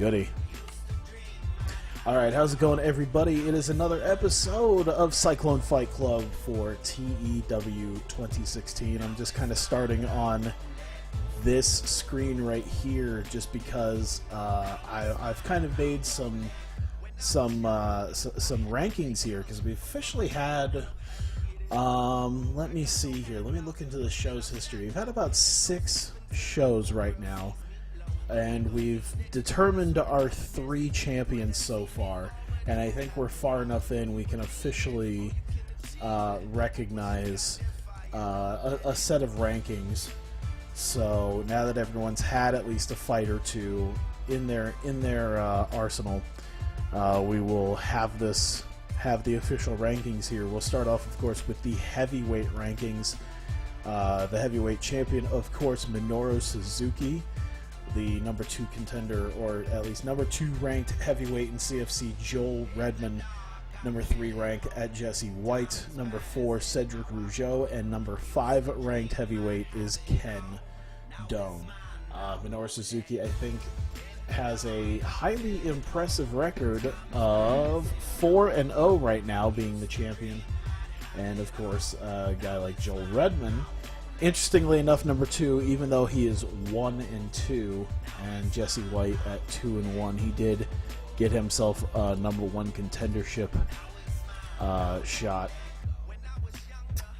goody. Alright, how's it going, everybody? It is another episode of Cyclone Fight Club for TEW 2016. I'm just kind of starting on this screen right here just because I've kind of made some rankings here because we officially had let me see here. Let me look into the show's history. We've had about 6 shows right now, and we've determined our 3 champions so far, and I think we're far enough in we can officially recognize a set of rankings. So now that everyone's had at least a fight or two in their arsenal, we will have the official rankings here. We'll start off, of course, with the heavyweight rankings. The heavyweight champion, of course, Minoru Suzuki. The number 2 contender, or at least number 2 ranked heavyweight in CFC, Joel Redman. Number 3 ranked at Jesse White. Number 4, Cedric Rougeau. And number 5 ranked heavyweight is Ken Doan. Minoru Suzuki, I think, has a highly impressive record of 4-0 right now, being the champion. And of course, a guy like Joel Redman, interestingly enough, number 2, even though he is 1-2, and Jesse White at 2-1, he did get himself a number 1 contendership shot.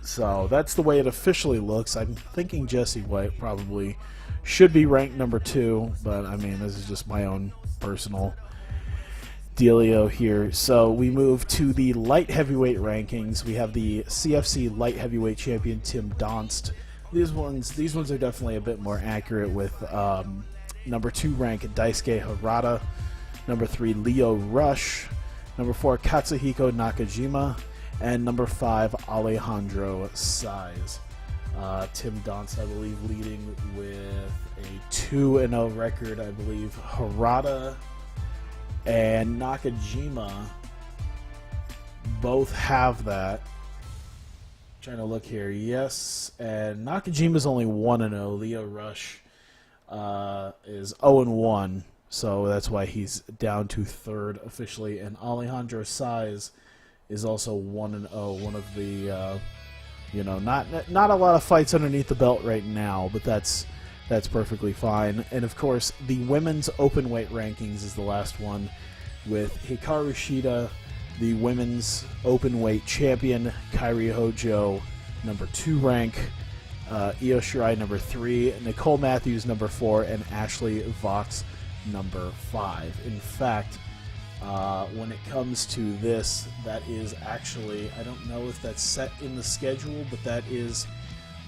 So that's the way it officially looks. I'm thinking Jesse White probably should be ranked number 2, but I mean, this is just my own personal dealio here. So we move to the light heavyweight rankings. We have the CFC light heavyweight champion Tim Donst. These ones are definitely a bit more accurate, with number 2 ranked Daisuke Harada, number 3 Leo Rush, number 4 Katsuhiko Nakajima, and number 5 Alejandro Saiz. Tim Donst, I believe, leading with a 2-0 record. I believe Harada and Nakajima both have that. Trying to look here. Yes, and Nakajima's only 1-0. Leo Rush is 0-1, so that's why he's down to 3rd officially. And Alejandro Saiz is also 1-0. One of the not a lot of fights underneath the belt right now, but that's perfectly fine. And of course, the women's open weight rankings is the last one, with Hikaru Shida, the women's open weight champion, Kairi Hojo, number 2 rank, Io Shirai, number 3, Nicole Matthews, number 4, and Ashley Vox, number 5. In fact, when it comes to this, that is actually, I don't know if that's set in the schedule, but that is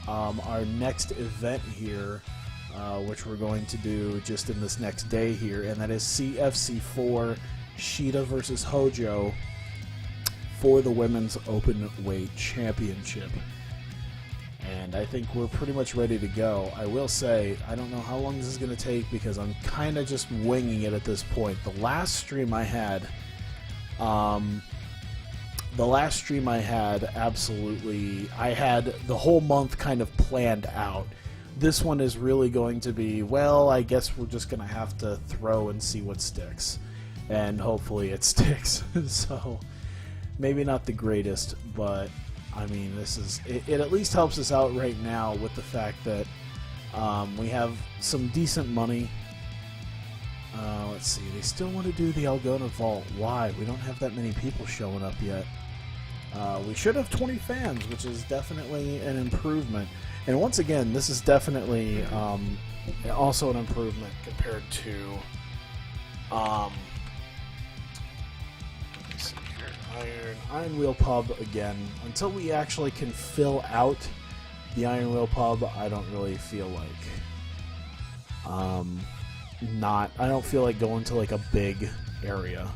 our next event here, which we're going to do just in this next day here, and that is CFC4 Shida versus Hojo for the women's open weight championship. And I think we're pretty much ready to go. I will say, I don't know how long this is going to take because I'm kind of just winging it at this point. The last stream I had, absolutely, I had the whole month kind of planned out. This one is really going to be, well, I guess we're just going to have to throw and see what sticks. And hopefully it sticks. So, maybe not the greatest, but I mean, it at least helps us out right now with the fact that we have some decent money. Let's see, they still want to do the Algona Vault. Why? We don't have that many people showing up yet. We should have 20 fans, which is definitely an improvement. And once again, this is definitely also an improvement compared to Iron Wheel Pub again. Until we actually can fill out the Iron Wheel Pub, I don't really feel like I don't feel like going to like a big area.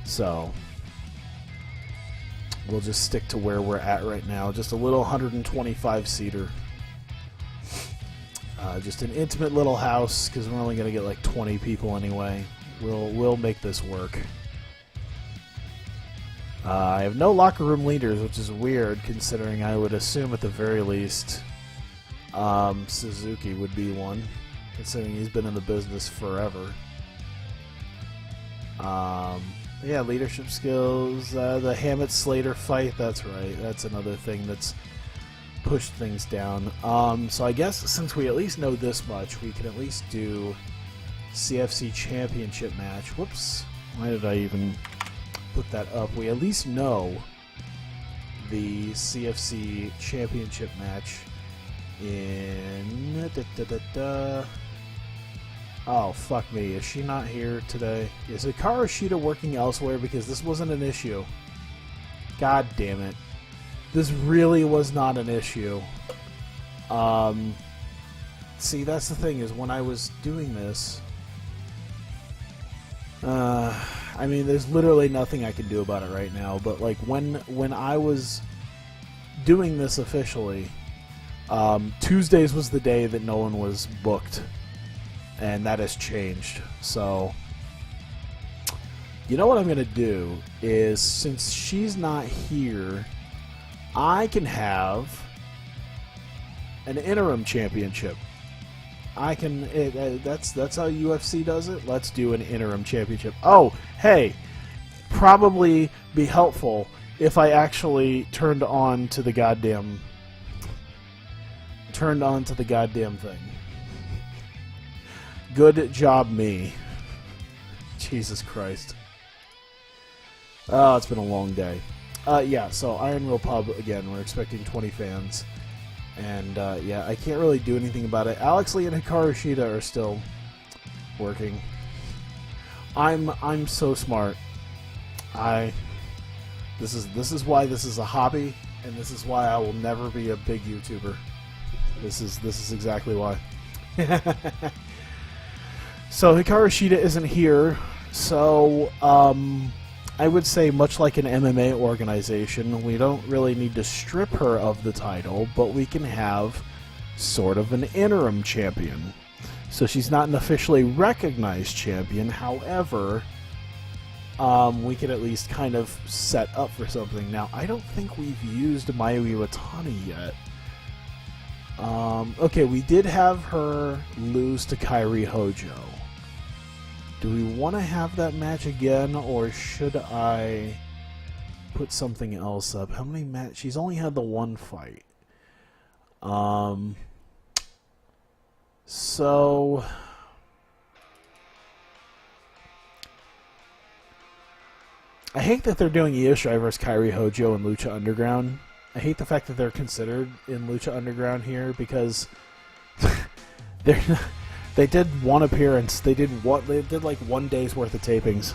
So we'll just stick to where we're at right now. Just a little 125 seater. Just an intimate little house because we're only gonna get like 20 people anyway. We'll make this work. I have no locker room leaders, which is weird considering I would assume at the very least Suzuki would be one, considering he's been in the business forever. Yeah, leadership skills, the Hammett-Slater fight, that's right. That's another thing that's pushed things down. So I guess since we at least know this much, we can at least do CFC Championship match. Whoops. Why did I even put that up? We at least know the CFC Championship match in... Oh, fuck me. Is she not here today? Is Hikaru Shida working elsewhere? Because this wasn't an issue. God damn it. This really was not an issue. See, that's the thing, is when I was doing this... I mean, there's literally nothing I can do about it right now, but like when I was doing this officially, Tuesdays was the day that no one was booked. And that has changed. So, you know what I'm going to do is, since she's not here, I can have an interim championship. I can. That's how UFC does it. Let's do an interim championship. Oh, hey, probably be helpful if I actually turned on to the goddamn thing. Good job, me. Jesus Christ. Oh, it's been a long day. Yeah, so Iron Will Pub, again, we're expecting 20 fans. And, yeah, I can't really do anything about it. Alex Lee and Hikaru Shida are still working. I'm so smart. This is why this is a hobby, and this is why I will never be a big YouTuber. This is exactly why. So Hikaru Shida isn't here, so I would say, much like an MMA organization, we don't really need to strip her of the title, but we can have sort of an interim champion. So she's not an officially recognized champion, however, we can at least kind of set up for something. Now, I don't think we've used Mayuri Watani yet. Okay, we did have her lose to Kairi Hojo. Do we want to have that match again, or should I put something else up? How many matches? She's only had the one fight. So... I hate that they're doing Io Shirai versus Kairi Hojo in Lucha Underground. I hate the fact that they're considered in Lucha Underground here, because they did one appearance. They did like 1 day's worth of tapings.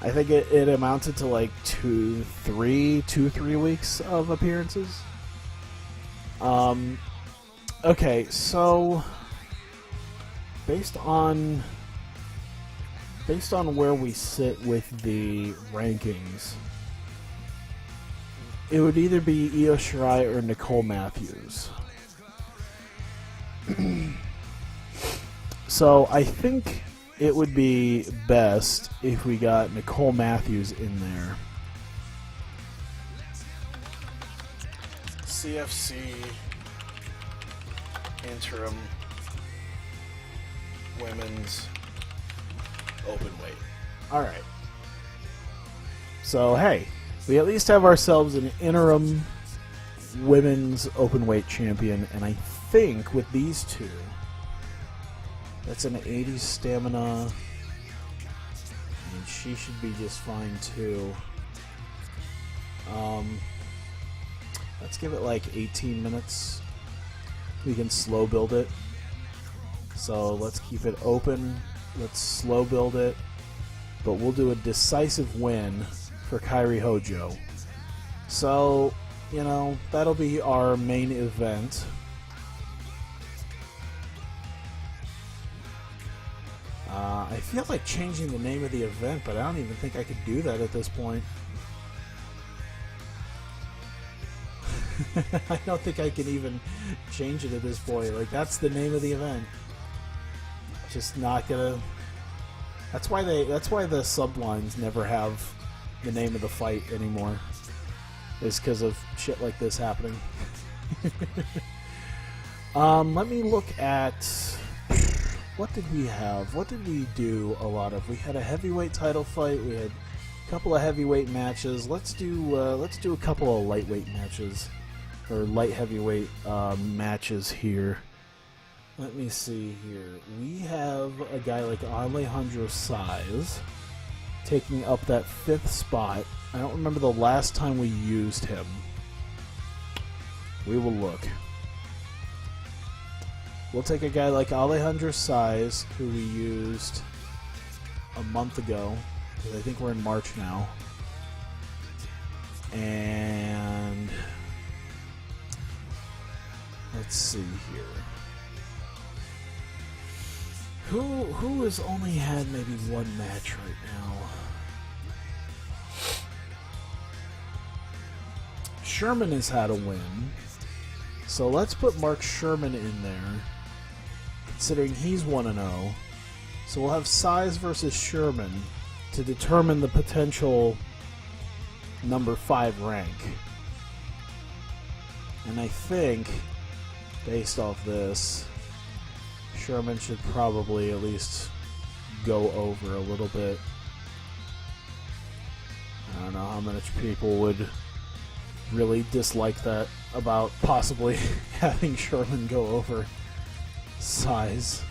I think it amounted to like 2-3 weeks of appearances. Okay, so based on where we sit with the rankings, it would either be Io Shirai or Nicole Matthews. So I think it would be best if we got Nicole Matthews in there. CFC interim women's open weight. Alright. So, hey, we at least have ourselves an interim women's open weight champion, and I think with these two, that's an 80 stamina, and she should be just fine too. Let's give it like 18 minutes. We can slow build it. So let's keep it open. Let's slow build it. But we'll do a decisive win for Kairi Hojo. So, you know, that'll be our main event. I feel like changing the name of the event, but I don't even think I could do that at this point. I don't think I can even change it at this point. Like, that's the name of the event. Just not gonna... That's why the sublines never have the name of the fight anymore. Is because of shit like this happening. Let me look at... what did we have? What did we do a lot of? We had a heavyweight title fight. We had a couple of heavyweight matches. Let's do a couple of lightweight matches, or light heavyweight matches here. Let me see here. We have a guy like Alejandro Size taking up that 5th spot. I don't remember the last time we used him. We will look. We'll take a guy like Alejandro Size, who we used a month ago, because I think we're in March now. And let's see here. Who has only had maybe one match right now? Sherman has had a win. So let's put Mark Sherman in there, considering he's 1-0. So we'll have Size versus Sherman to determine the potential number 5 rank. And I think, based off this, Sherman should probably at least go over a little bit. I don't know how much people would really dislike that about possibly having Sherman go over Size.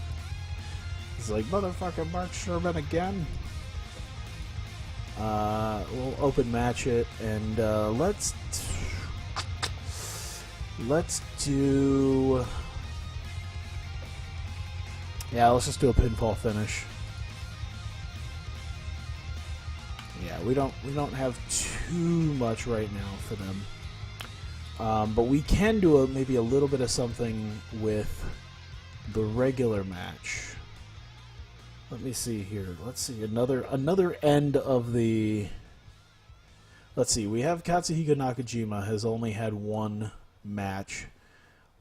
It's like, motherfucker, Mark Sherman again. We'll open match it, and let's do. Yeah, let's just do a pinfall finish. Yeah, we don't have too much right now for them, but we can do maybe a little bit of something with the regular match. Let me see here. Let's see another end of the. Let's see. We have Katsuhiko Nakajima has only had one match.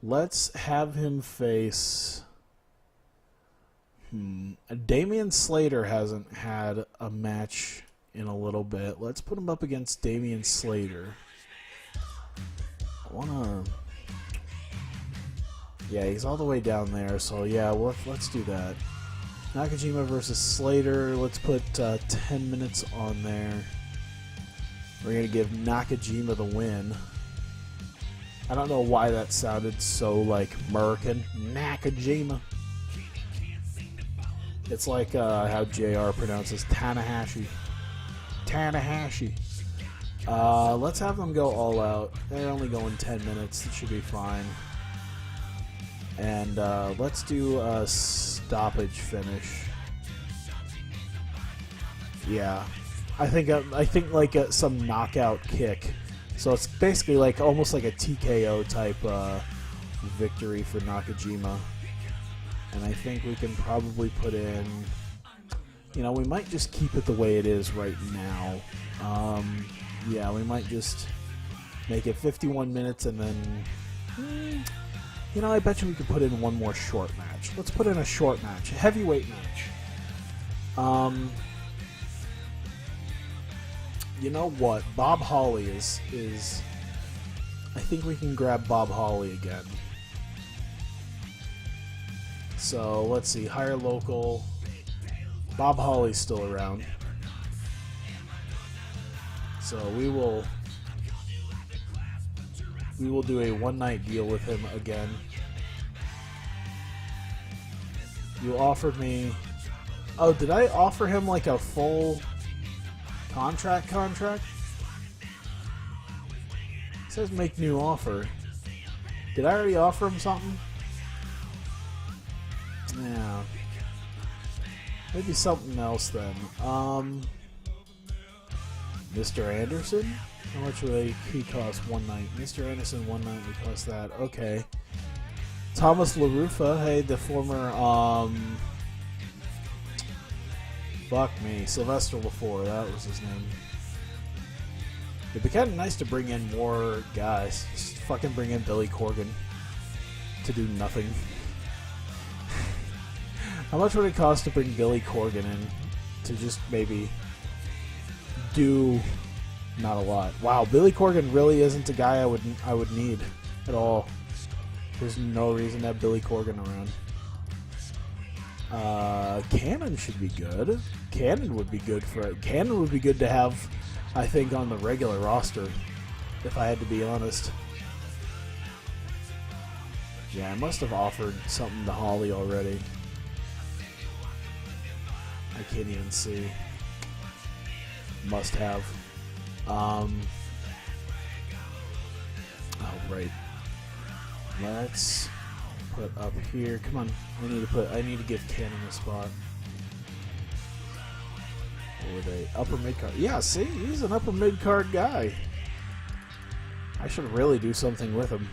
Let's have him face. Damian Slater hasn't had a match in a little bit. Let's put him up against Damian Slater. Yeah, he's all the way down there, so yeah, let's do that. Nakajima versus Slater. Let's put 10 minutes on there. We're going to give Nakajima the win. I don't know why that sounded so, like, American. Nakajima. It's like how JR pronounces Tanahashi. Tanahashi. Let's have them go all out. They're only going 10 minutes. It should be fine. And let's do a stoppage finish. Yeah, I think like some knockout kick. So it's basically like almost like a TKO type victory for Nakajima. And I think we can probably put in. You know, we might just keep it the way it is right now. Yeah, we might just make it 51 minutes and then. You know, I bet you we could put in one more short match. Let's put in a short match, a heavyweight match. You know what? Bob Holly is. I think we can grab Bob Holly again. So let's see. Hire local. Bob Holly's still around. So we will do a one-night deal with him again. You offered me. Oh, did I offer him like a full contract? It says make new offer. Did I already offer him something? Yeah. Maybe something else then. Mr. Anderson? How much would he cost one night? Mr. Anderson, one night would cost that. Okay. Thomas LaRufa, hey, the former, fuck me, Sylvester LaFour, that was his name. It'd be kind of nice to bring in more guys. Just fucking bring in Billy Corgan to do nothing. How much would it cost to bring Billy Corgan in to just maybe do not a lot? Wow, Billy Corgan really isn't a guy I would need at all. There's no reason to have Billy Corgan around. Cannon should be good. Cannon would be good for it. Cannon would be good to have, I think, on the regular roster, if I had to be honest. Yeah, I must have offered something to Holly already. I can't even see. Must have. Oh, right. Let's put up here. Come on. I need to give Cannon a spot. What were they? Upper mid card. Yeah, see? He's an upper mid card guy. I should really do something with him.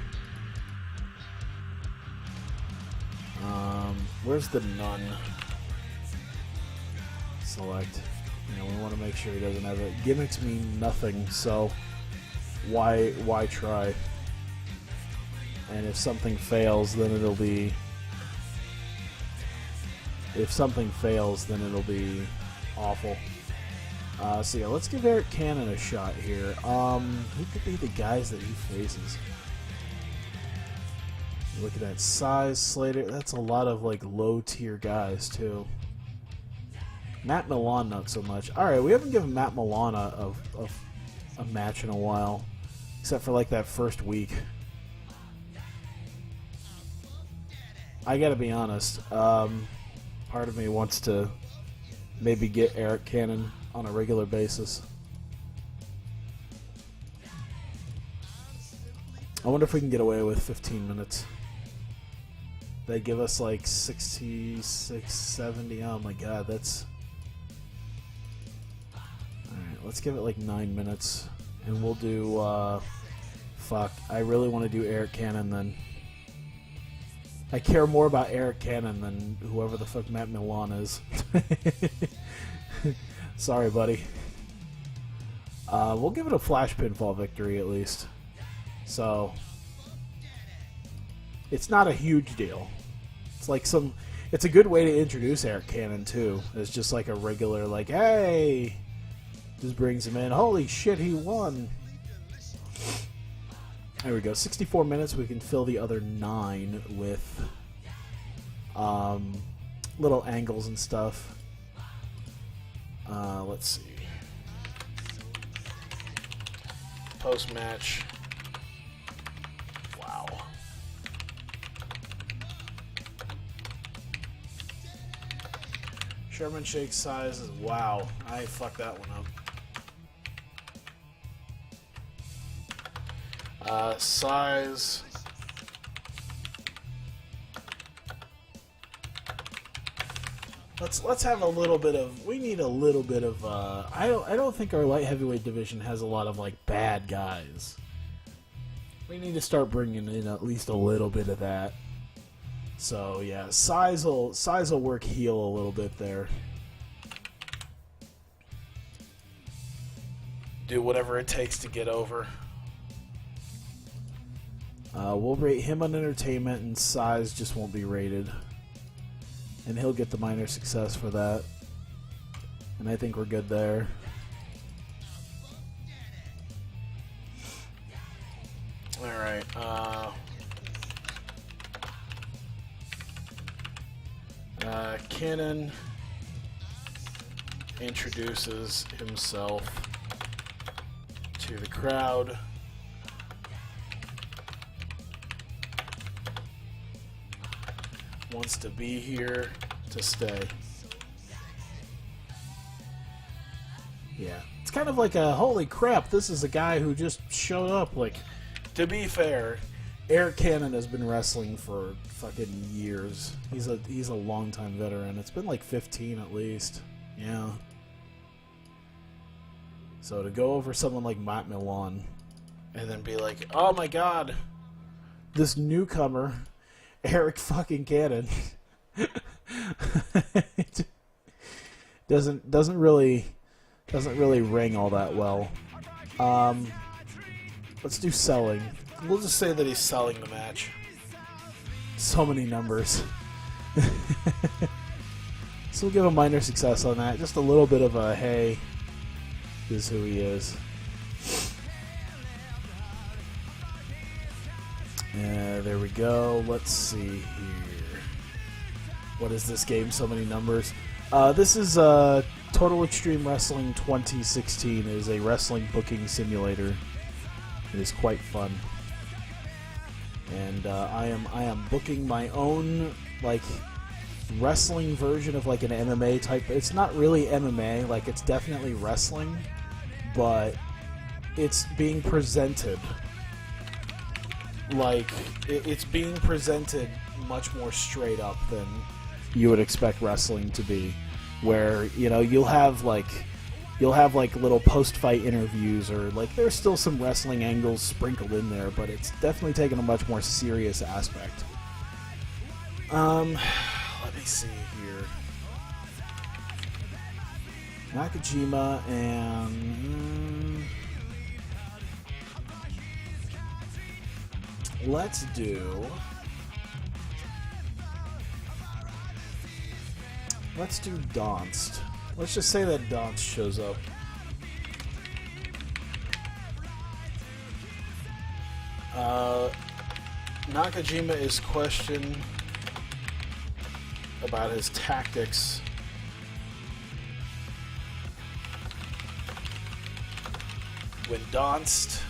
Where's the nun? Select. You know, we want to make sure he doesn't have it. Gimmicks mean nothing, so why try? And if something fails, then it'll be... If something fails, then it'll be awful. So yeah, let's give Eric Cannon a shot here. Who could be the guys that he faces? Look at that size, Slater. That's a lot of like low tier guys too. Matt Milan not so much. All right, we haven't given Matt Milan a match in a while, except for like that first week. I gotta be honest. Part of me wants to maybe get Eric Cannon on a regular basis. I wonder if we can get away with 15 minutes. They give us like 66, 70. Oh my god, that's... Alright, let's give it like 9 minutes. And we'll do, fuck. I really want to do Eric Cannon then. I care more about Eric Cannon than whoever the fuck Matt Milan is. Sorry, buddy. We'll give it a flash pinfall victory at least. So... It's not a huge deal. It's like it's a good way to introduce Eric Cannon too. It's just like a regular, like, hey, just brings him in. Holy shit, he won. There we go. 64 minutes. We can fill the other 9 with little angles and stuff. Let's see. Post match. Wow. Sherman Shake size is wow. I fucked that one up. Size. Let's have a little bit of. We need a little bit of. I don't think our light heavyweight division has a lot of like bad guys. We need to start bringing in at least a little bit of that. So yeah, size will work heel a little bit there. Do whatever it takes to get over. We'll rate him on entertainment, and size just won't be rated. And he'll get the minor success for that. And I think we're good there. Alright, Cannon introduces himself to the crowd. Wants to be here to stay. Yeah. It's kind of like a, holy crap, this is a guy who just showed up. Like, to be fair, Eric Cannon has been wrestling for fucking years. He's a long-time veteran. It's been like 15 at least. Yeah. So to go over someone like Matt Milan and then be like, oh my god, this newcomer, Eric fucking Cannon, doesn't really ring all that well. Let's do selling. We'll just say that he's selling the match. So many numbers. So we'll give a minor success on that. Just a little bit of a, hey, this is who he is. There we go. Let's see here. What is this game? So many numbers. This is Total Extreme Wrestling 2016. It is a wrestling booking simulator. It is quite fun. And I am booking my own like wrestling version of like an MMA type. It's not really MMA, like it's definitely wrestling, but it's being presented like it's being presented much more straight up than you would expect wrestling to be, where you'll have like little post-fight interviews, or like there's still some wrestling angles sprinkled in there, but it's definitely taken a much more serious aspect. Let me see here. Nakajima and let's do Donst. Let's just say that Donst shows up. Nakajima is questioned about his tactics. When Donst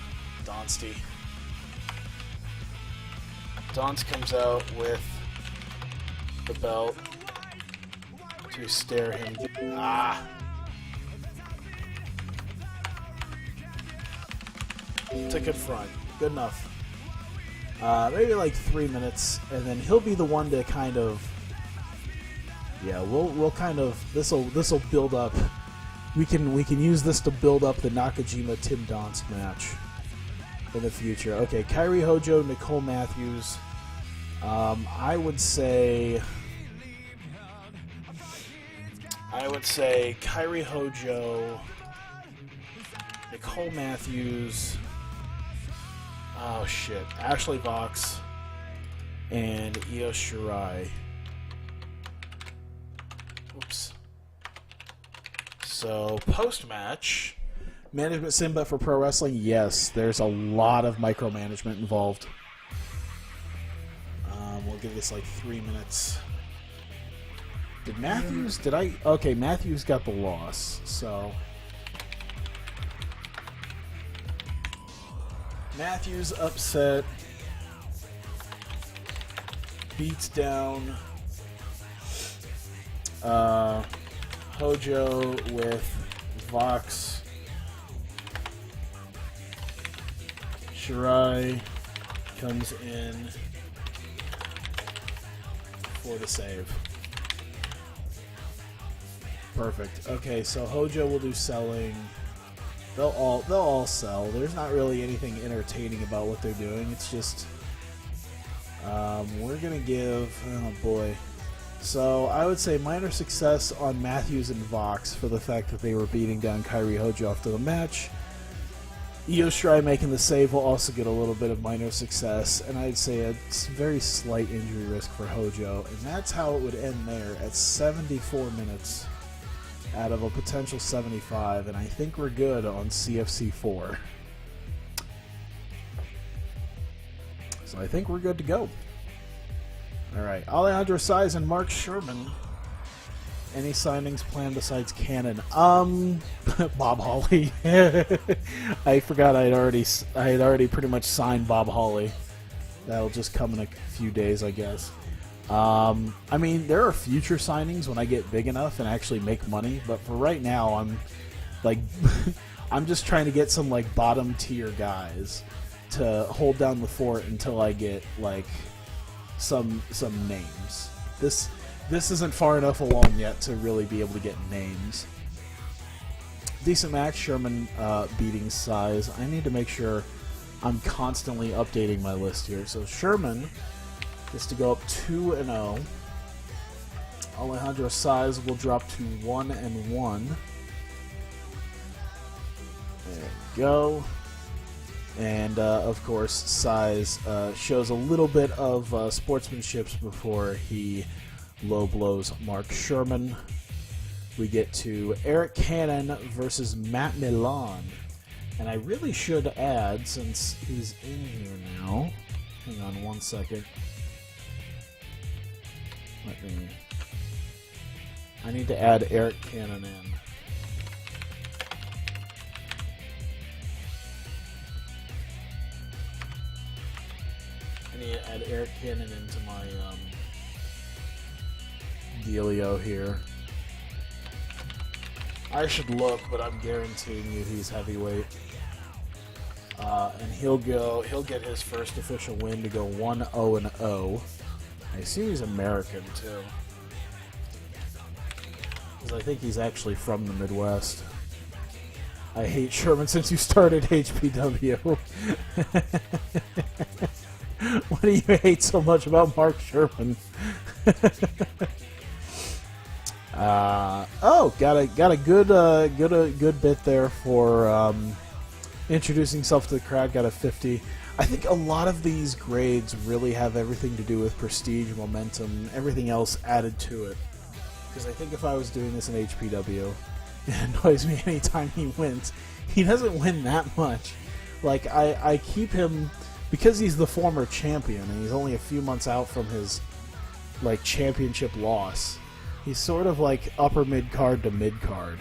comes out with the belt to stare him. To confront. Good enough. Maybe like 3 minutes, and then he'll be the one to kind of. Yeah, we'll kind of this'll build up. We can use this to build up the Nakajima Tim Donst match in the future. Okay, Kairi Hojo, Nicole Matthews. I would say Kairi Hojo, Nicole Matthews. Oh shit, Ashley Vox and Io Shirai. Oops. So post-match, management Simba for pro wrestling. Yes, there's a lot of micromanagement involved. We'll give this like 3 minutes. Did Matthews? Okay, Matthews got the loss. So Matthews upset, beats down Hojo with Vox. Shirai comes in for the save. Perfect. Okay, so Hojo will do selling. They'll all sell. There's not really anything entertaining about what they're doing. It's just we're gonna give So I would say minor success on Matthews and Vox for the fact that they were beating down Kairi Hojo after the match. Io Shirai making the save will also get a little bit of minor success, and I'd say a very slight injury risk for Hojo, and that's how it would end there at 74 minutes out of a potential 75, and I think we're good on CFC 4. So I think we're good to go. Alright, Alejandro Saez and Mark Sherman. Any signings planned besides Cannon? Bob Holly. I forgot I had already pretty much signed Bob Holly. That'll just come in a few days, I guess. I mean, there are future signings when I get big enough and actually make money, but for right now, I'm like, I'm just trying to get some like bottom tier guys to hold down the fort until I get like some names. This isn't far enough along yet to really be able to get names. Decent match, Sherman beating Saez. I need to make sure I'm constantly updating my list here. So Sherman is to go up 2-0. Alejandro Saez will drop to 1-1. There we go. And of course, Saez shows a little bit of sportsmanship before he low blows Mark Sherman. We get to Eric Cannon versus Matt Milan. And I really should add, since he's in here now, hang on one second. Let me I need to add Eric Cannon in. I need to add Eric Cannon into my dealio here. I should look, but I'm guaranteeing you he's heavyweight. And he'll get his first official win to go 1-0-0. I assume he's American too, because I think he's actually from the Midwest. I hate Sherman since you started HPW. What do you hate so much about Mark Sherman? Oh, got a good bit there for introducing himself to the crowd. Got a 50. I think a lot of these grades really have everything to do with prestige, momentum, everything else added to it. Because I think if I was doing this in HPW, it annoys me anytime he wins. He doesn't win that much. Like, I keep him, because he's the former champion, and he's only a few months out from his, like, championship loss. He's sort of like upper mid-card to mid-card.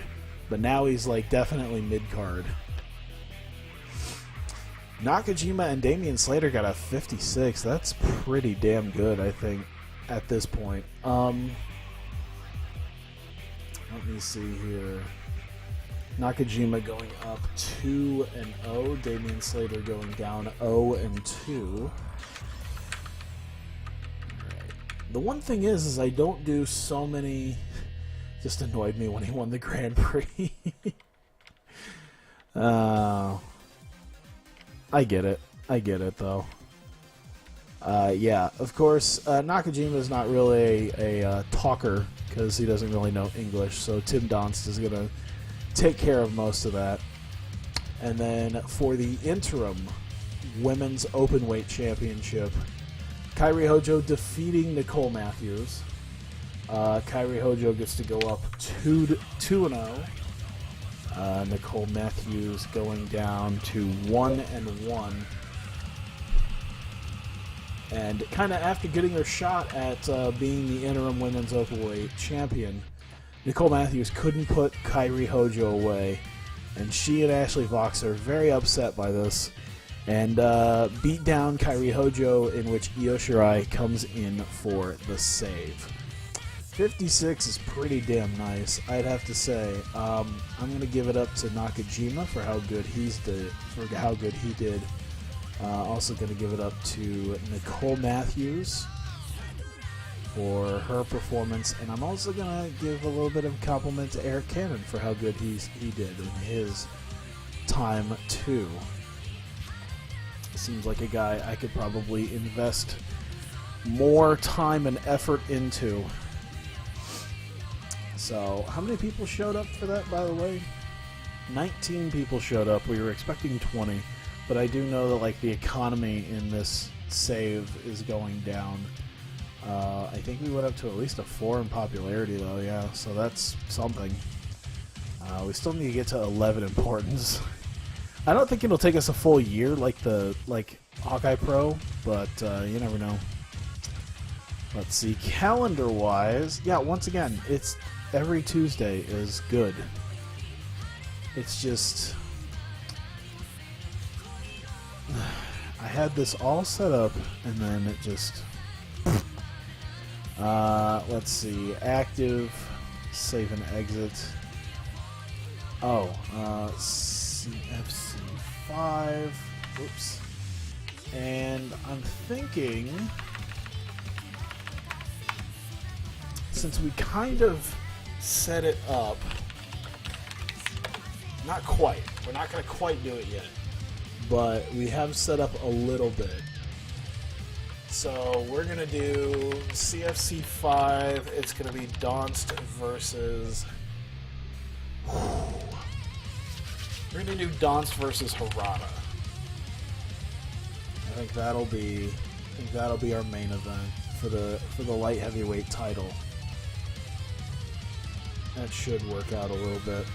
But now he's, like, definitely mid-card. Nakajima and Damian Slater got a 56. That's pretty damn good, I think, at this point. Let me see here. Nakajima going up 2-0. Damian Slater going down 0-2. The one thing is I don't do so many. Just annoyed me when he won the Grand Prix. I get it. I get it, though. Yeah, of course, Nakajima is not really a talker because he doesn't really know English, so Tim Donst is going to take care of most of that. And then for the interim Women's Openweight Championship, Kairi Hojo defeating Nicole Matthews. Kairi Hojo gets to go up 2-0. Nicole Matthews going down to 1-1. And kind of after getting her shot at being the interim Women's Openweight Champion, Nicole Matthews couldn't put Kairi Hojo away. And she and Ashley Vox are very upset by this. And beat down Kairi Hojo, in which Io Shirai comes in for the save. 56 is pretty damn nice, I'd have to say. I'm going to give it up to Nakajima for how good he did. Also going to give it up to Nicole Matthews for her performance, and I'm also going to give a little bit of compliment to Eric Cannon for how good he did in his time too. Seems like a guy I could probably invest more time and effort into. So, how many people showed up for that, by the way? 19 people showed up. We were expecting 20, but I do know that like the economy in this save is going down. I think we went up to at least a 4 in popularity, though. Yeah, so that's something. We still need to get to 11 importance. I don't think it'll take us a full year like Hawkeye Pro, but you never know. Let's see, calendar-wise, yeah, once again, it's every Tuesday is good. It's just I had this all set up, and then it just let's see, active, save and exit. Oh, CFC 5. Oops. And I'm thinking, since we kind of set it up, not quite. We're not going to quite do it yet. But we have set up a little bit. So we're going to do CFC 5. It's going to be Donst versus... We're going to do Donst versus Harada. I think that'll be our main event for the light heavyweight title. That should work out a little bit.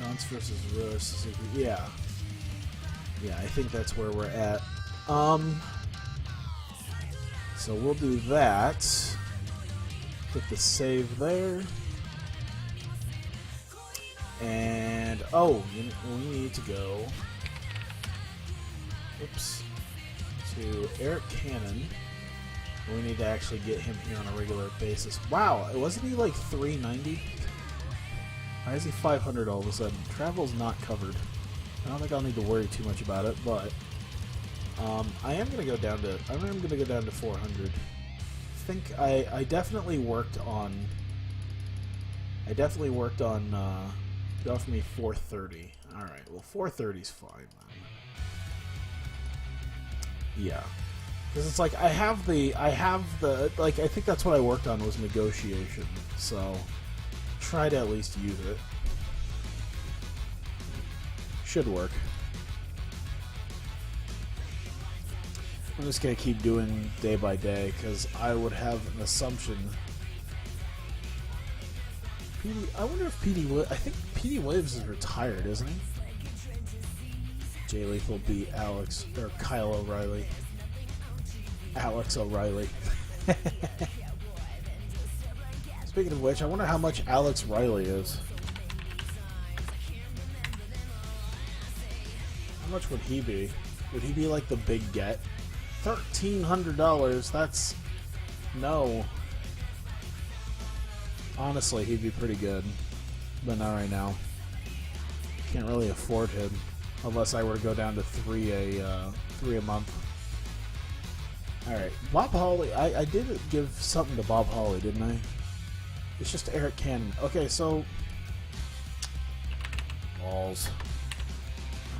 Donst versus Rura Suzuki. Yeah. Yeah, I think that's where we're at. So we'll do that. Put the save there. And, oh, we need to go, oops, to Eric Cannon. We need to actually get him here on a regular basis. Wow, wasn't he like $390? Why is he $500 all of a sudden? Travel's not covered. I don't think I'll need to worry too much about it, but I am gonna go down to 400. I think I definitely worked on. It offered me 430. All right, well 430's fine then. Yeah. Because it's like I have the like I think that's what I worked on was negotiation. So try to at least use it. Should work. I'm just gonna keep doing day by day because I would have an assumption. I wonder if I think PD Williams is retired, isn't he? Jay Lethal beat Alex or Kyle O'Reilly. Alex O'Reilly. Speaking of which, I wonder how much Alex Riley is. How much would he be? Would he be like the big get? $1,300. That's no. Honestly, he'd be pretty good, but not right now. Can't really afford him unless I were to go down to three a month. All right, Bob Holly. I did give something to Bob Holly, didn't I? It's just Eric Cannon. Okay, so balls.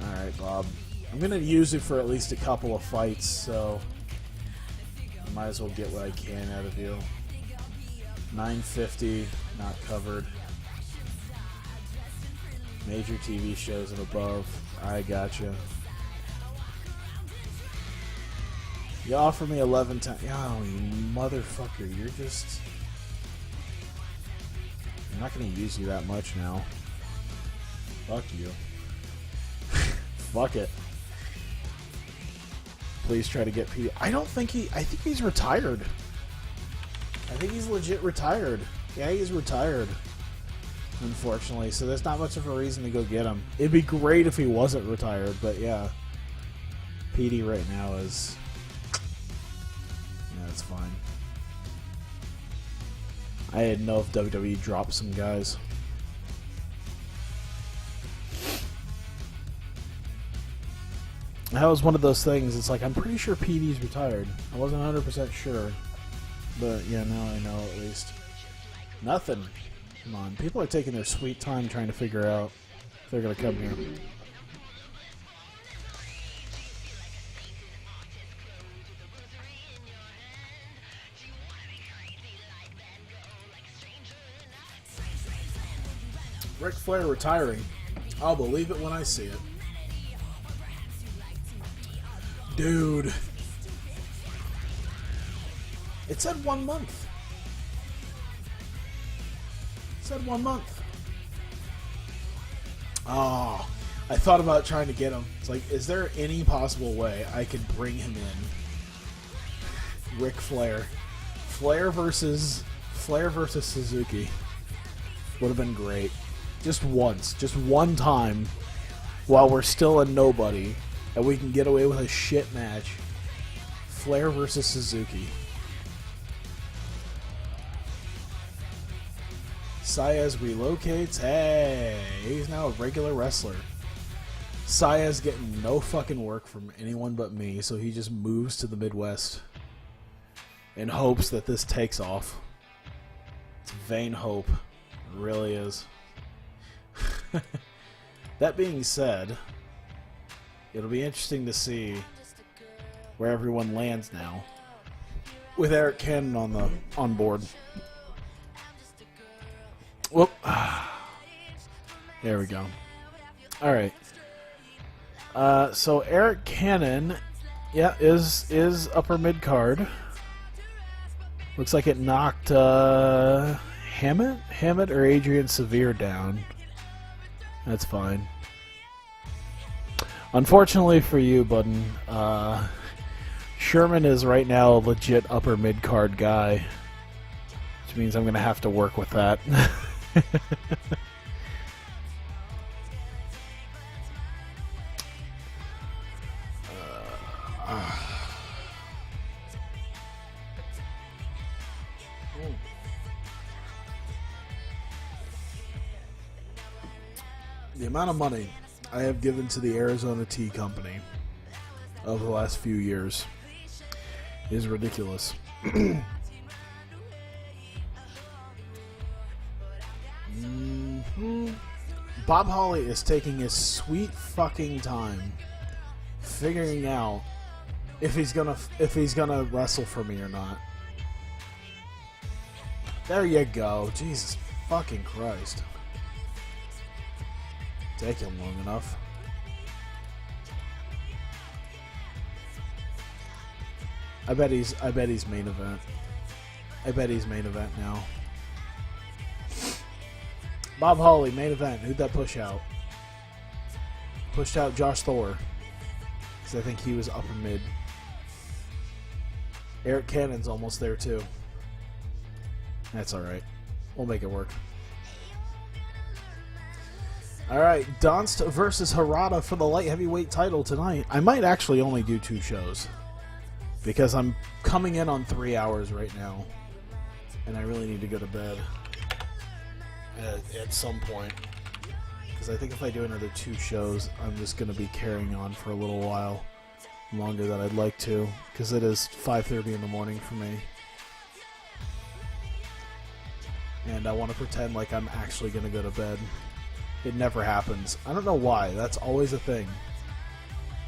All right, Bob. I'm gonna use it for at least a couple of fights, so I might as well get what I can out of you. 950, not covered. Major TV shows and above. I gotcha. You offer me 11 times. Oh, you motherfucker. You're just... I'm not going to use you that much now. Fuck you. Fuck it. Please try to get P. I think he's retired. I think he's legit retired. Yeah, he's retired. Unfortunately, so there's not much of a reason to go get him. It'd be great if he wasn't retired, but yeah. PD right now is... Yeah, that's fine. I didn't know if WWE dropped some guys. That was one of those things. It's like, I'm pretty sure PD's retired. I wasn't 100% sure. But yeah, now I know at least. Nothing. Come on. People are taking their sweet time trying to figure out if they're going to come here. Ric Flair retiring. I'll believe it when I see it. Dude. It said 1 month. It said 1 month. Oh, I thought about trying to get him. It's like, is there any possible way I could bring him in? Ric Flair. Flair versus Suzuki. Would have been great. Just once. Just one time while we're still a nobody and we can get away with a shit match. Flair versus Suzuki. Saez relocates. Hey, he's now a regular wrestler. Saez getting no fucking work from anyone but me, so he just moves to the Midwest in hopes that this takes off. It's vain hope. It really is. That being said, it'll be interesting to see where everyone lands now with Eric Cannon on board. Whoop. There we go. All right. So Eric Cannon, yeah, is upper mid card. Looks like it knocked Hammett or Adrian Severe down. That's fine. Unfortunately for you, Budden, Sherman is right now a legit upper mid-card guy, which means I'm going to have to work with that. The amount of money I have given to the Arizona Tea Company over the last few years is ridiculous. Bob Holly is taking his sweet fucking time figuring out if he's gonna wrestle for me or not. There you go. Jesus fucking Christ. Take him long enough. I bet he's main event. I bet he's main event now. Bob Holly, main event. Who'd that push out? Pushed out Josh Thor. Because I think he was upper mid. Eric Cannon's almost there too. That's alright. We'll make it work. Alright, Donst versus Harada for the light heavyweight title tonight. I might actually only do 2 shows. Because I'm coming in on 3 hours right now. And I really need to go to bed. At some point. Because I think if I do another 2 shows, I'm just going to be carrying on for a little while. Longer than I'd like to. Because it is 5:30 in the morning for me. And I want to pretend like I'm actually going to go to bed. It never happens. I don't know why. That's always a thing.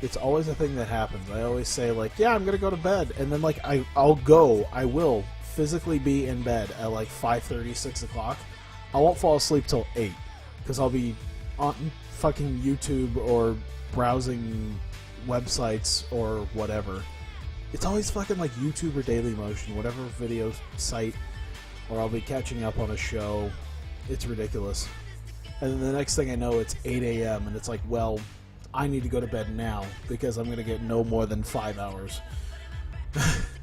It's always a thing that happens. I always say, like, yeah, I'm going to go to bed. And then, like, I will physically be in bed at, like, 5:30, 6 o'clock. I won't fall asleep till 8. Because I'll be on fucking YouTube or browsing websites or whatever. It's always fucking, like, YouTube or Dailymotion, whatever video site. Or I'll be catching up on a show. It's ridiculous. And then the next thing I know, it's 8 a.m. And it's like, well, I need to go to bed now because I'm going to get no more than 5 hours.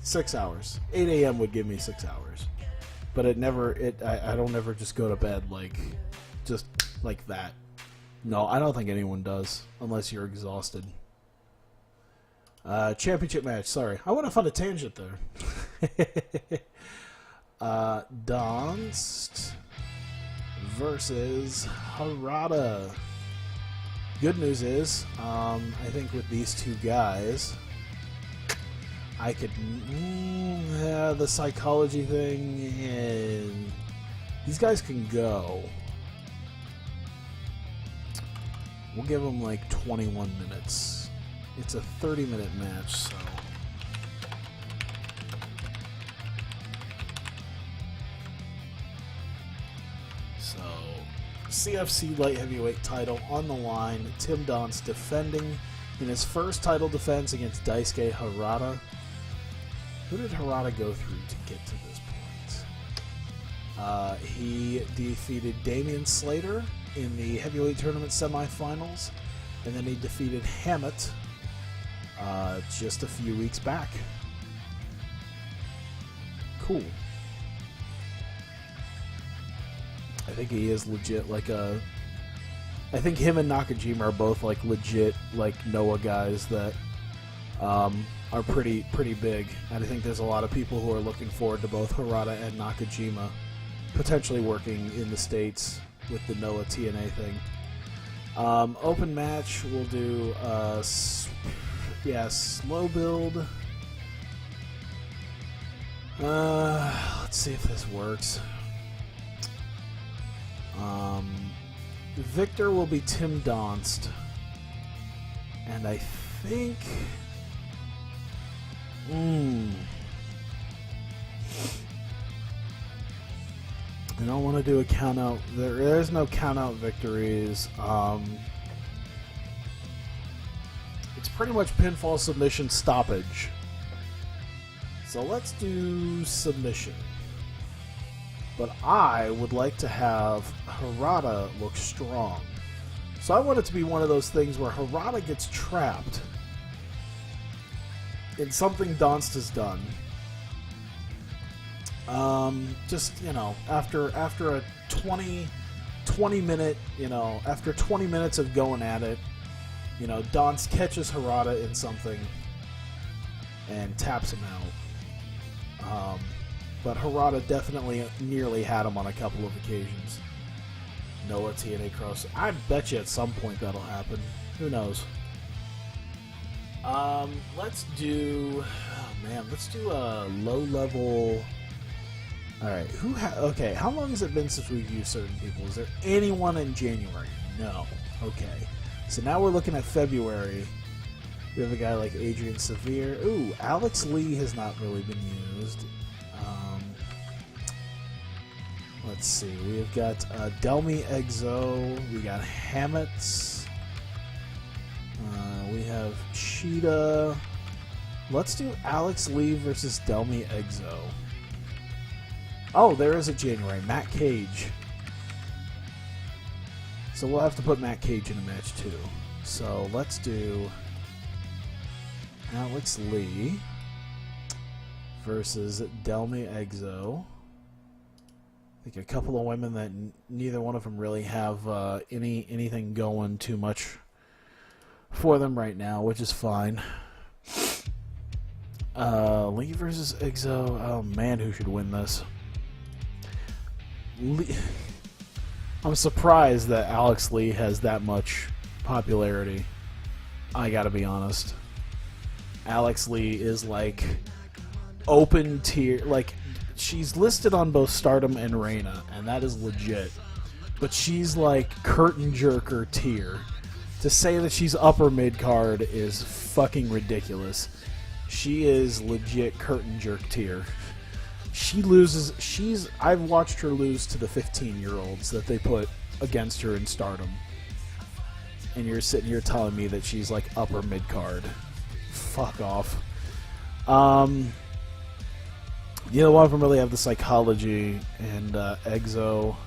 6 hours. 8 a.m. would give me 6 hours. But I don't ever just go to bed just like that. No, I don't think anyone does unless you're exhausted. Championship match, sorry. I went off on a tangent there. Donst versus Harada. Good news is, I think with these 2 guys, I could... the psychology thing, and these guys can go. We'll give them like 21 minutes. It's a 30-minute match, so... CFC light heavyweight title on the line. Tim Donst defending in his first title defense against Daisuke Harada. Who did Harada go through to get to this point? He defeated Damian Slater in the heavyweight tournament semifinals, and then he defeated Hammett just a few weeks back. Cool. I think he is legit I think him and Nakajima are both like legit like Noah guys that are pretty big. And I think there's a lot of people who are looking forward to both Harada and Nakajima potentially working in the States with the Noah TNA thing. Open match, we'll do slow build. Let's see if this works. Victor will be Tim Donst, and I think I don't want to do a count out. There's no count out victories. It's pretty much pinfall, submission, stoppage. So let's do submission. But I would like to have Harada look strong. So I want it to be one of those things where Harada gets trapped. in something Donst has done. Just, you know, after a 20 minute, you know, after 20 minutes of going at it, you know, Donst catches Harada in something and taps him out. But Harada definitely nearly had him on a couple of occasions. Noah TNA Cross. I bet you at some point that'll happen. Who knows? Let's do... Oh, man. Let's do a low-level... Alright, okay, how long has it been since we've used certain people? Is there anyone in January? No. Okay. So now we're looking at February. We have a guy like Adrian Severe. Ooh, Alex Lee has not really been used. Let's see. We've got Delmy Exo. We got Hammets. We have Cheetah. Let's do Alex Lee versus Delmy Exo. Oh, there is a January. Matt Cage. So we'll have to put Matt Cage in a match too. So let's do Alex Lee versus Delmy Exo. I think a couple of women that neither one of them really have anything going too much for them right now, which is fine. Lee versus Exo. Oh man, who should win this? I'm surprised that Alex Lee has that much popularity. I gotta be honest. Alex Lee is like open tier, like she's listed on both Stardom and Reina, and that is legit. But she's like curtain jerker tier. To say that she's upper mid card is fucking ridiculous. She is legit curtain jerk tier. She loses. I've watched her lose to the 15-year-olds that they put against her in Stardom. And you're sitting here telling me that she's like upper mid card. Fuck off. Neither one of them really have the psychology, and Exo.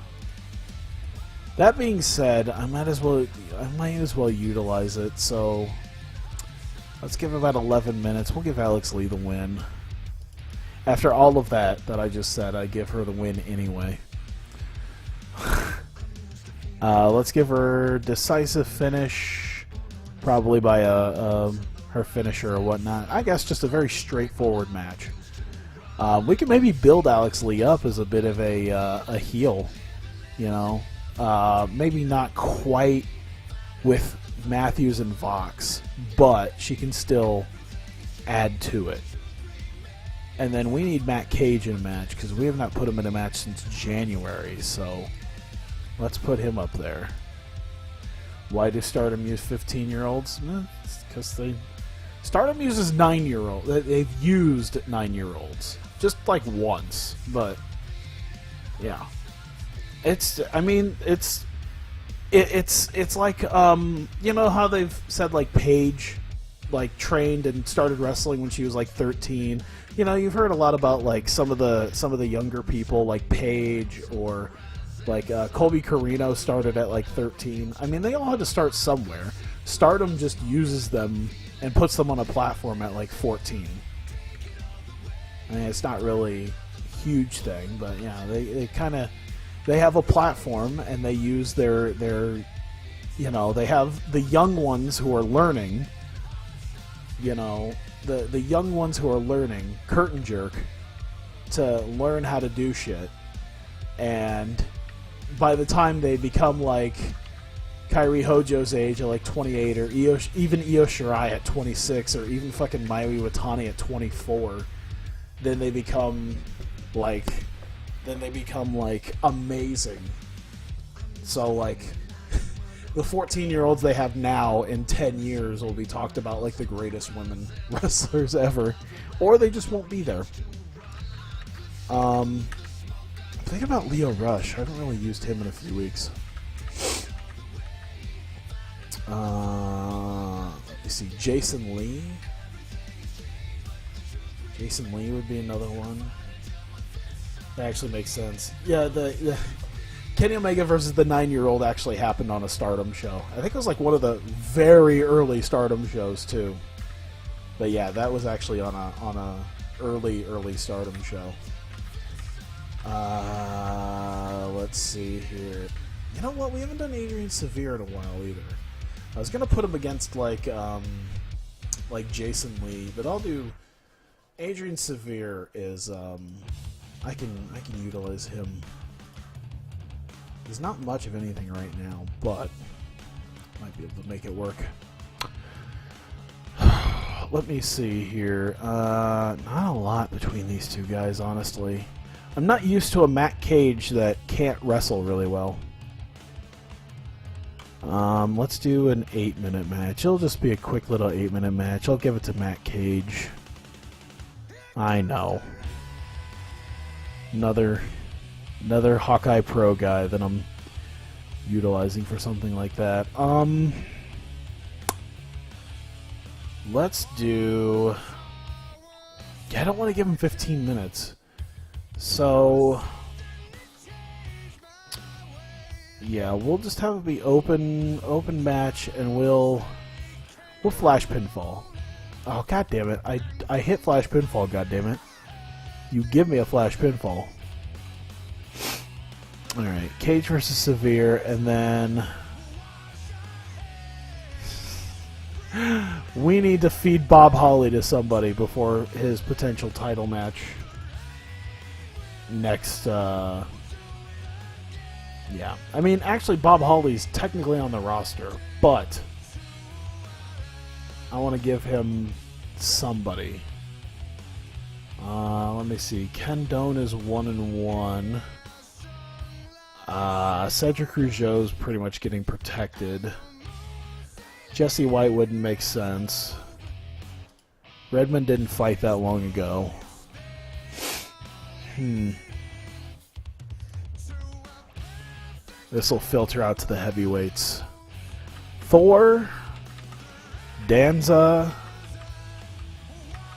That being said, I might as well utilize it. So let's give about 11 minutes. We'll give Alex Lee the win. After all of that I just said, I give her the win anyway. Let's give her decisive finish, probably by her finisher or whatnot. I guess just a very straightforward match. We can maybe build Alex Lee up as a bit of a heel, you know. Maybe not quite with Matthews and Vox, but she can still add to it. And then we need Matt Cage in a match, because we have not put him in a match since January, so let's put him up there. Why do Stardom use 15-year-olds? Because Stardom uses 9-year-olds. They've used 9-year-olds. Just like once, but yeah. It's like, you know how they've said like Paige like trained and started wrestling when she was like 13. You know, you've heard a lot about like some of the younger people like Paige, or like Colby Carino started at like 13. I mean, they all had to start somewhere. Stardom just uses them and puts them on a platform at like 14. I mean, it's not really a huge thing, but yeah, they have a platform, and they use their you know, they have the young ones who are learning, you know, the young ones who are learning curtain jerk to learn how to do shit, and by the time they become like Kairi Hojo's age at like 28, or even Io Shirai at 26, or even fucking Mayu Iwatani at 24, then they become like amazing. So like the 14-year-olds they have now in 10 years will be talked about like the greatest women wrestlers ever, or they just won't be there. Think about Leo Rush. I haven't really used him in a few weeks. Let me see. Jason Lee. Jason Lee would be another one. That actually makes sense. Yeah, the Kenny Omega versus the 9-year-old actually happened on a Stardom show. I think it was like one of the very early Stardom shows too. But yeah, that was actually on a early Stardom show. Let's see here. You know what? We haven't done Adrian Severe in a while either. I was gonna put him against like Jason Lee, but I'll do Adrian Severe. Is I can utilize him. There's not much of anything right now, but might be able to make it work. Let me see here. Not a lot between these two guys, honestly. I'm not used to a Matt Cage that can't wrestle really well. Let's do an 8-minute match. It'll just be a quick little 8-minute match. I'll give it to Matt Cage. I know. Another Hawkeye Pro guy that I'm utilizing for something like that. Let's do... Yeah, I don't want to give him 15 minutes. So... yeah, we'll just have it be open match, and we'll flash pinfall. Oh, god damn it. I hit flash pinfall, god damn it. You give me a flash pinfall. Alright, Cage versus Severe, and then... we need to feed Bob Holly to somebody before his potential title match next, yeah. I mean, actually, Bob Holly's technically on the roster, but I want to give him somebody. Let me see. Ken Doane is 1-1. Cedric Rougeau's pretty much getting protected. Jesse White wouldn't make sense. Redmond didn't fight that long ago. This will filter out to the heavyweights. Thor, Danza,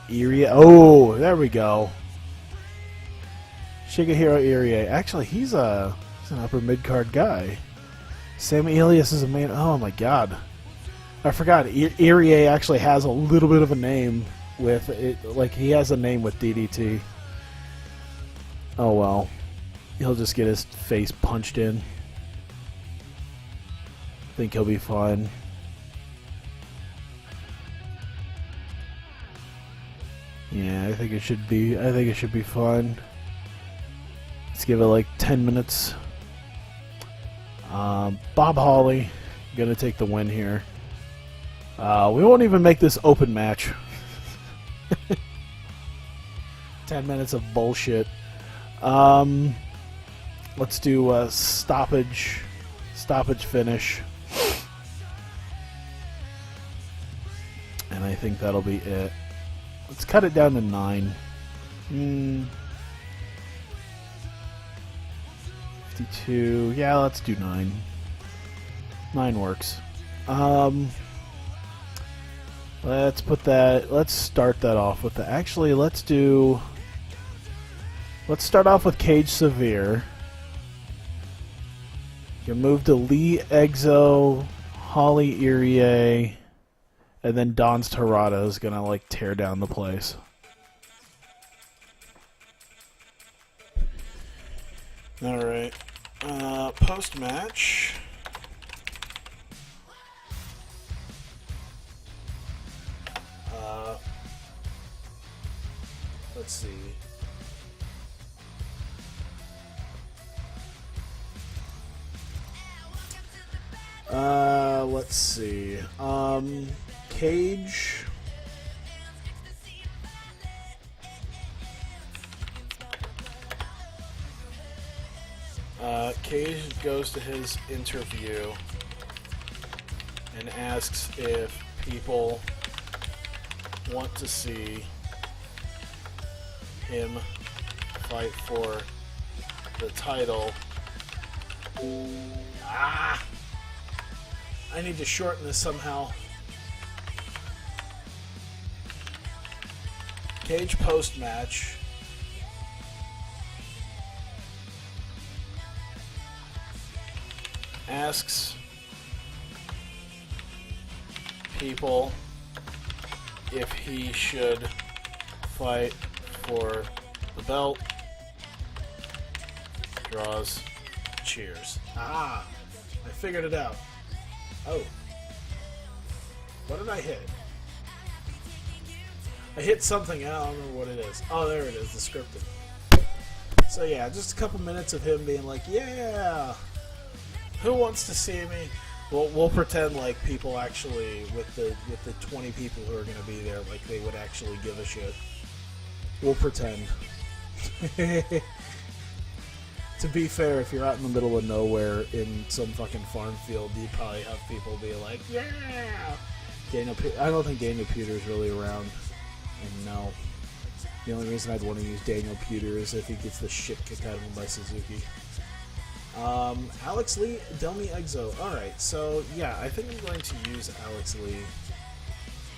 Irie. Oh, there we go. Shigehiro Irie. Actually, he's an upper mid-card guy. Sam Elias is a main... oh my god. I forgot. Irie actually has a little bit of a name with it. Like, he has a name with DDT. Oh well. He'll just get his face punched in. Think he'll be fine. Yeah, I think it should be fun. Let's give it like 10 minutes. Bob Holly gonna take the win here. We won't even make this open match. 10 minutes of bullshit. Let's do a stoppage finish. And I think that'll be it. Let's cut it down to 9. 52. Yeah, let's do 9. 9 works. Let's start that off with the... actually, let's start off with Cage Severe. You can move to Lee Exo, Holly Irie, and then Don's Torada is gonna like tear down the place. Alright. Post match. Let's see. Let's see. Cage. Cage goes to his interview and asks if people want to see him fight for the title. I need to shorten this somehow. Cage post-match. Asks people if he should fight for the belt. Draws. Cheers. Ah! I figured it out. Oh. What did I hit? I hit something, I don't remember what it is. Oh, there it is, the scripted. So yeah, just a couple minutes of him being like, yeah! Who wants to see me? We'll pretend like people actually, with the 20 people who are going to be there, like they would actually give a shit. We'll pretend. To be fair, if you're out in the middle of nowhere in some fucking farm field, you'd probably have people be like, yeah! I don't think Daniel Pewter's really around. And no. The only reason I'd want to use Daniel Pewter is if he gets the shit kicked out of him by Suzuki. Alex Lee, Delmi Exo. Alright, so yeah, I think I'm going to use Alex Lee.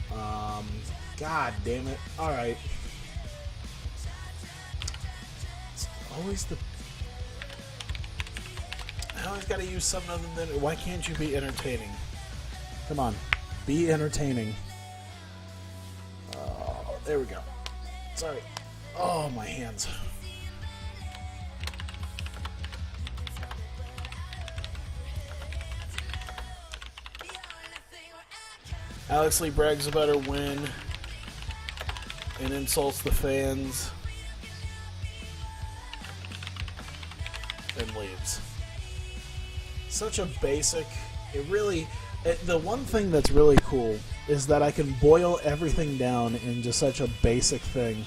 God damn it. Alright. It's always the... I always gotta use something other than... Why can't you be entertaining? Come on. Be entertaining. There we go. Sorry. Oh, my hands. Alex Lee brags about her win and insults the fans and leaves. Such a basic... the one thing that's really cool is that I can boil everything down into such a basic thing.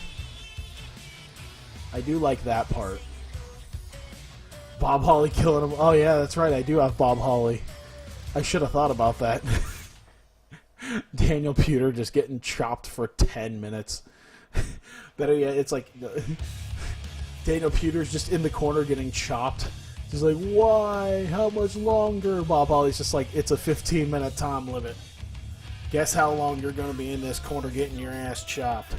I do like that part. Bob Holly killing him. Oh yeah, that's right, I do have Bob Holly. I should have thought about that. Daniel Pewter just getting chopped for 10 minutes. Better yet, it's like... Daniel Pewter's just in the corner getting chopped. He's like, why? How much longer? Bob Holly's just like, it's a 15-minute time limit. Guess how long you're going to be in this corner getting your ass chopped.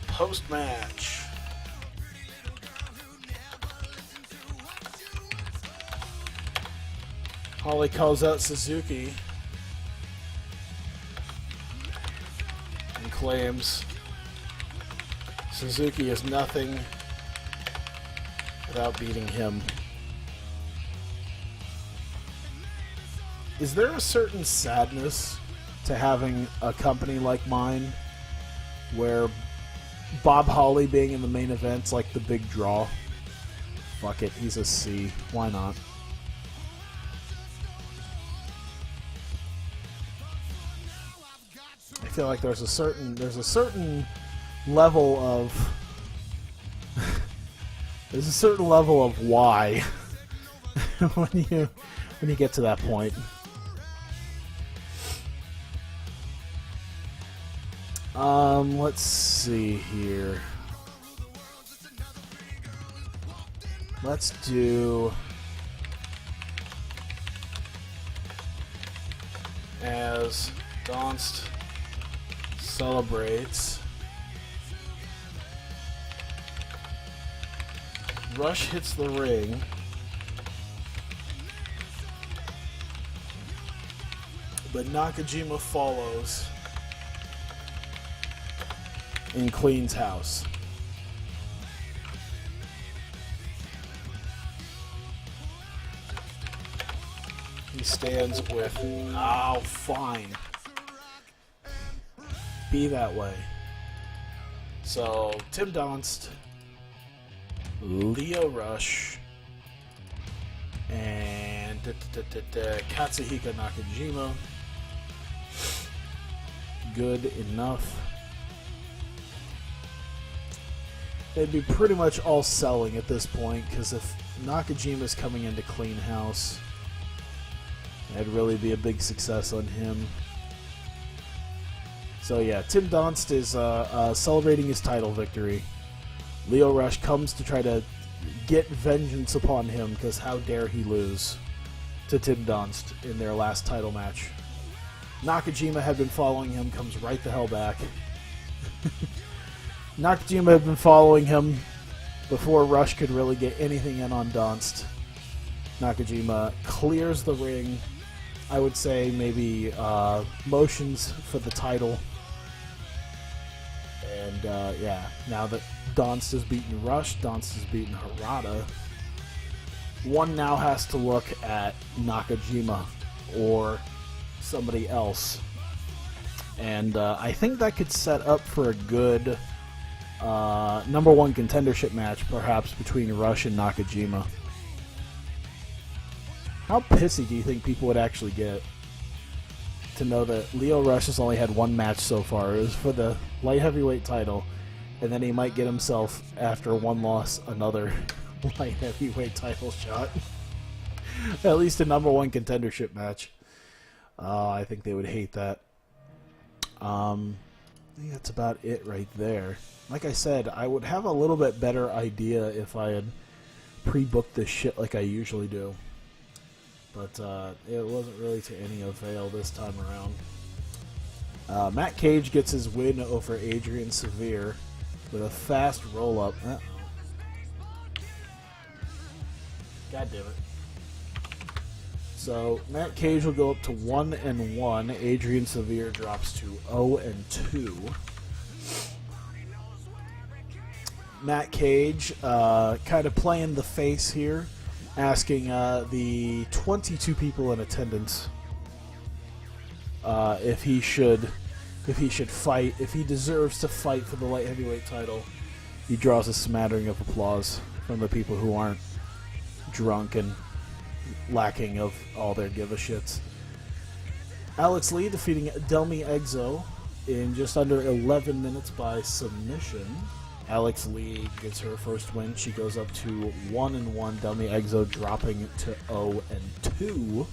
Post-match. Holly calls out Suzuki and claims Suzuki is nothing without beating him. Is there a certain sadness to having a company like mine where Bob Holly being in the main event's like the big draw? Fuck it, he's a C. Why not? I feel like there's a certain level of there's a certain level of why when you get to that point. Let's see here. Let's do as Donst celebrates. Rush hits the ring. But Nakajima follows and cleans house. He stands with, oh, fine. Be that way. So, Tim Donst, Leo Rush, and Katsuhiko Nakajima. Good enough. They'd be pretty much all selling at this point, because if Nakajima's coming in to clean house, that'd really be a big success on him. So yeah, Tim Donst is celebrating his title victory. Leo Rush comes to try to get vengeance upon him, because how dare he lose to Tim Donst in their last title match. Nakajima had been following him, comes right the hell back. Nakajima had been following him before Rush could really get anything in on Donst. Nakajima clears the ring. I would say maybe motions for the title. And yeah, now that Donst has beaten Rush, Donst has beaten Harada, one now has to look at Nakajima or somebody else. And I think that could set up for a good number one contendership match, perhaps between Rush and Nakajima. How pissy do you think people would actually get to know that Lio Rush has only had one match so far? It was for the light heavyweight title, and then he might get himself, after one loss, another light heavyweight title shot. At least a number one contendership match. I think they would hate that. I think that's about it right there. Like I said, I would have a little bit better idea if I had pre-booked this shit like I usually do. But it wasn't really to any avail this time around. Matt Cage gets his win over Adrian Severe with a fast roll-up. God damn it. So Matt Cage will go up to 1-1. Adrian Severe drops to 0-2. Matt Cage kind of playing the face here, asking the 22 people in attendance if he should fight, if he deserves to fight for the light heavyweight title. He draws a smattering of applause from the people who aren't drunk and lacking of all their give-a-shits. Alex Lee defeating Delmi Exo in just under 11 minutes by submission. Alex Lee gets her first win. She goes up to 1-1. Delmi Exo dropping to 0-2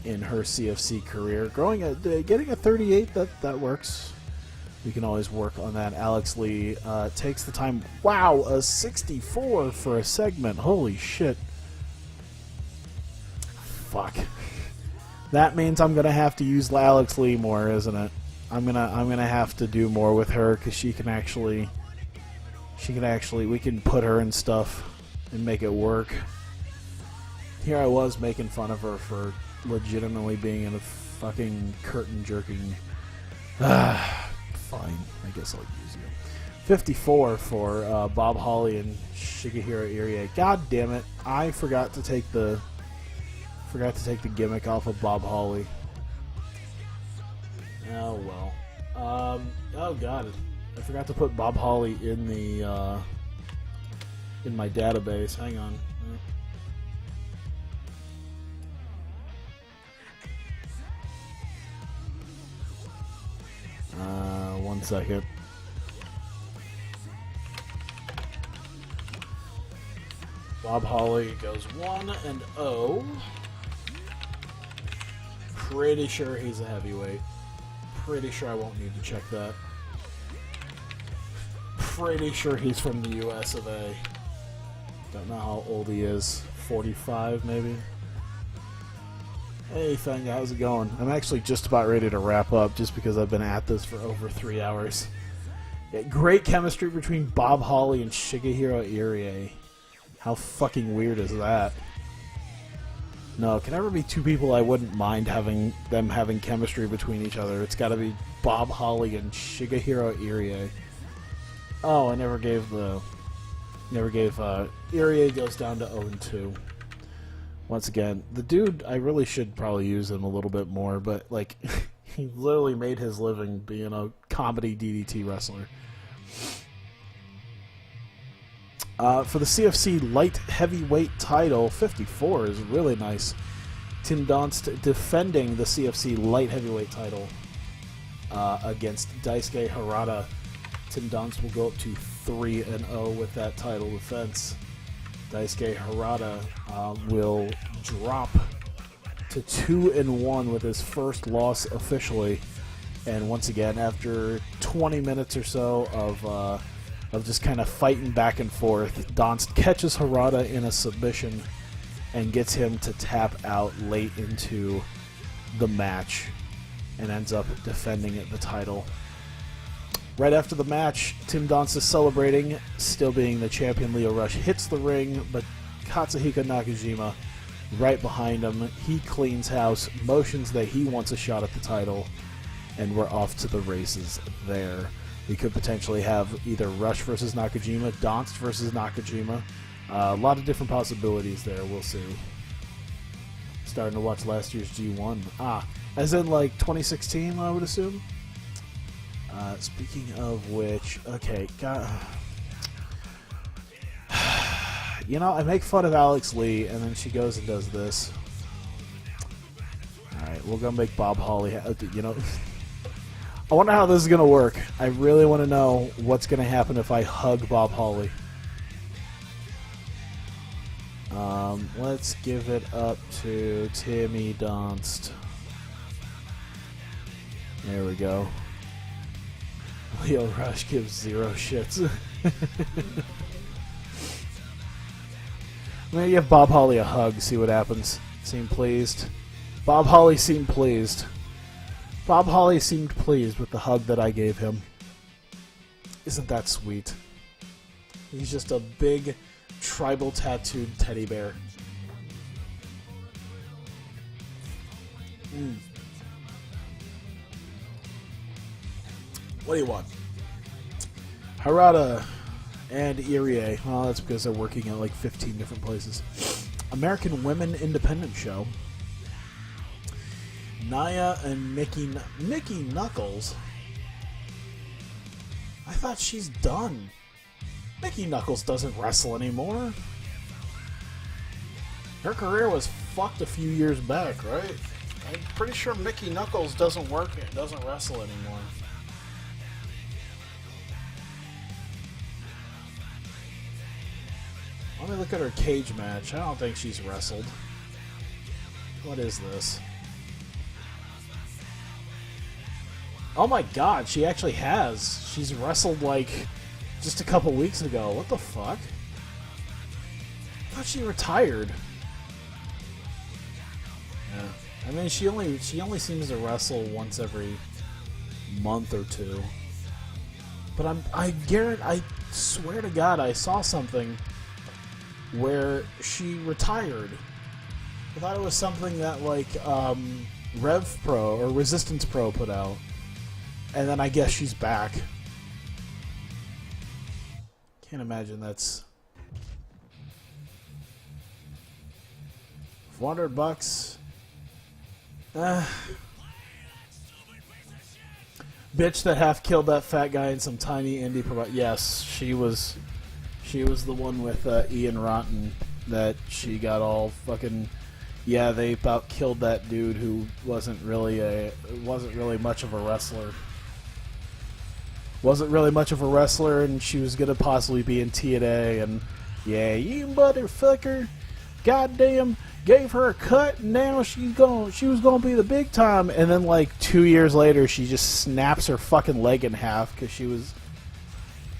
in her CFC career. Getting a 38, that works. We can always work on that. Alex Lee takes the time. Wow, a 64 for a segment. Holy shit. Fuck. That means I'm gonna have to use Alex Lee more, isn't it? I'm gonna have to do more with her because she can actually we can put her in stuff and make it work. Here I was making fun of her for legitimately being in a fucking curtain jerking. Fine, I guess I'll use you. 54 for Bob Holly and Shigehiro Irie. God damn it! I forgot to take the gimmick off of Bob Holly. Oh well. Oh god, I forgot to put Bob Holly in the in my database. Hang on. 1 second. Bob Holly goes 1-0. Pretty sure he's a heavyweight. Pretty sure I won't need to check that. Pretty sure he's from the US of A. Don't know how old he is. 45 maybe? Hey Feng, how's it going? I'm actually just about ready to wrap up just because I've been at this for over 3 hours. Yeah, great chemistry between Bob Holly and Shigehiro Irie. How fucking weird is that? No, can ever be two people I wouldn't mind having chemistry between each other. It's gotta be Bob Holly and Shigehiro Irie. Oh, I never gave Irie goes down to 0-2. Once again, the dude, I really should probably use him a little bit more, but like he literally made his living being a comedy DDT wrestler. For the CFC light heavyweight title, 54 is really nice. Tim Donst defending the CFC light heavyweight title against Daisuke Harada. Tim Donst will go up to 3-0 with that title defense. Daisuke Harada will drop to 2-1 with his first loss officially. And once again, after 20 minutes or so of just kind of fighting back and forth, Donst catches Harada in a submission and gets him to tap out late into the match and ends up defending the title. Right after the match, Tim Donst is celebrating, still being the champion. Lio Rush hits the ring, but Katsuhiko Nakajima right behind him. He cleans house, motions that he wants a shot at the title, and we're off to the races there. We could potentially have either Rush versus Nakajima, Donst versus Nakajima. A lot of different possibilities there. We'll see. Starting to watch last year's G1. As in like 2016, I would assume. Speaking of which, okay, you know, I make fun of Alex Lee, and then she goes and does this. Alright, we're gonna make Bob Holly, you know. I wonder how this is gonna work. I really want to know what's gonna happen if I hug Bob Holly. Let's give it up to Timmy Donst. There we go. Leo Rush gives 0 shits. I'm gonna give Bob Holly a hug, see what happens. Seem pleased. Bob Holly seemed pleased. Bob Holly seemed pleased with the hug that I gave him. Isn't that sweet? He's just a big, tribal tattooed teddy bear. What do you want? Harada and Irie. Well, that's because they're working at like 15 different places. American Women Independent Show. Naya and Mickey Knuckles. I thought she's done. Mickey Knuckles doesn't wrestle anymore. Her career was fucked a few years back, right? I'm pretty sure Mickey Knuckles doesn't wrestle anymore. Let me look at her cage match. I don't think she's wrestled. What is this? Oh my god, she actually has. She's wrestled like just a couple weeks ago. What the fuck? I thought she retired. Yeah. I mean, she only seems to wrestle once every month or two. But I swear to God, I saw something where she retired. I thought it was something that like Rev Pro or Resistance Pro put out. And then I guess she's back. Can't imagine that's $400. Bitch that half killed that fat guy in some tiny indie Yes, she was the one with Ian Rotten that she got all fucking. Yeah, they about killed that dude who wasn't really much of a wrestler. Wasn't really much of a wrestler, and she was gonna possibly be in TNA, and yeah, you motherfucker, goddamn, gave her a cut, and now she was gonna be the big time, and then like 2 years later, she just snaps her fucking leg in half because she was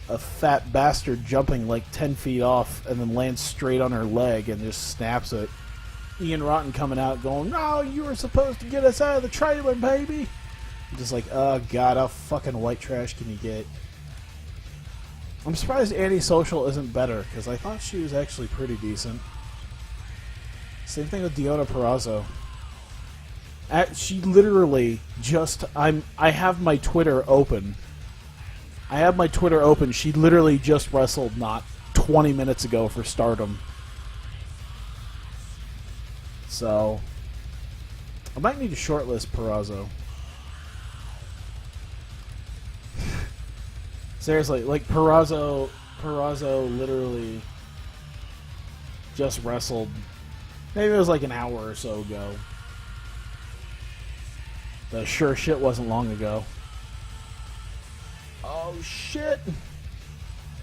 a fat bastard jumping like 10 feet off, and then lands straight on her leg and just snaps it. Ian Rotten coming out going, "No, you were supposed to get us out of the trailer, baby." Just like, oh god, how fucking white trash can you get? I'm surprised Antisocial isn't better, because I thought she was actually pretty decent. Same thing with Deonna Purrazzo. She literally just... I have my Twitter open. She literally just wrestled not 20 minutes ago for Stardom. So... I might need to shortlist Purrazzo. Seriously, like Purrazzo literally just wrestled. Maybe it was like an hour or so ago. The sure shit wasn't long ago. Oh shit!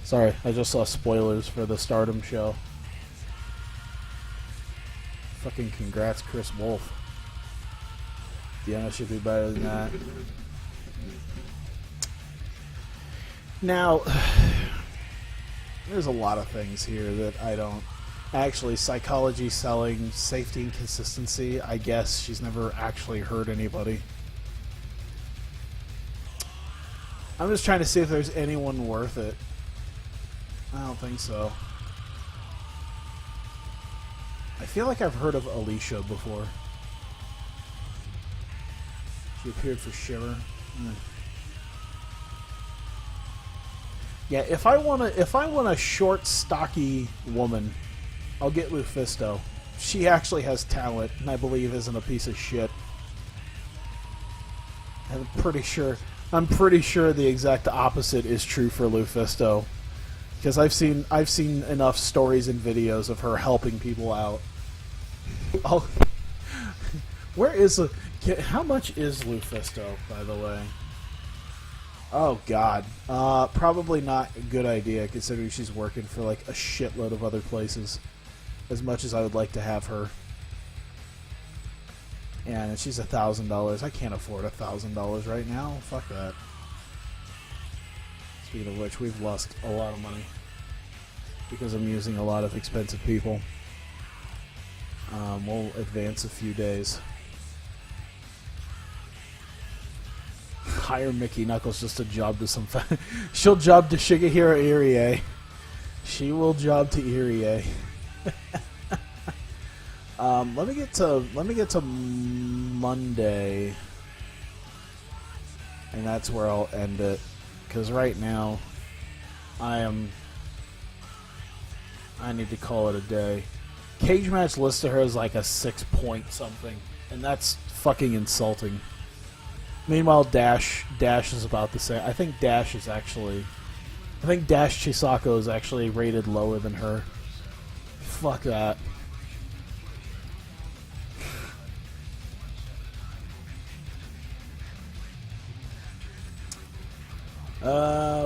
Sorry, I just saw spoilers for the Stardom show. Fucking congrats, Chris Wolf. Deonna should be better than that. Now, there's a lot of things here that I don't... Actually, psychology, selling, safety, and consistency, I guess she's never actually hurt anybody. I'm just trying to see if there's anyone worth it. I don't think so. I feel like I've heard of Alicia before. She appeared for Shimmer. Yeah, if I want a short, stocky woman, I'll get Lufisto. She actually has talent, and I believe isn't a piece of shit. I'm pretty sure the exact opposite is true for Lufisto, because I've seen enough stories and videos of her helping people out. Oh, how much is Lufisto, by the way? Oh God, probably not a good idea considering she's working for like a shitload of other places. As much as I would like to have her. And she's $1,000. I can't afford $1,000 right now. Fuck that. Speaking of which, we've lost a lot of money because I'm using a lot of expensive people. We'll advance a few days. Hire Mickey Knuckles just to job to some. She'll job to Shigehiro Irie. She will job to Irie. Let me get to Monday, and that's where I'll end it. Because right now, I need to call it a day. Cage match list to her is like a 6 point something, and that's fucking insulting. Meanwhile, Dash is about the same. I think Dash Chisako is actually rated lower than her. Fuck that.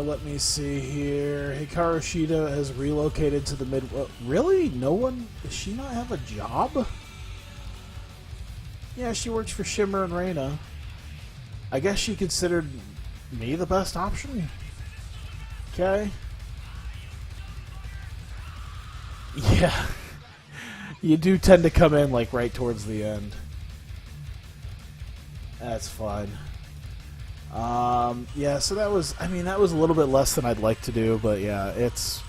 Let me see here. Hikaru Shida has relocated to the mid... really? No one... Does she not have a job? Yeah, she works for Shimmer and Reina. I guess she considered me the best option? Okay. Yeah. You do tend to come in, like, right towards the end. That's fine. Yeah, so that was a little bit less than I'd like to do, but yeah, it's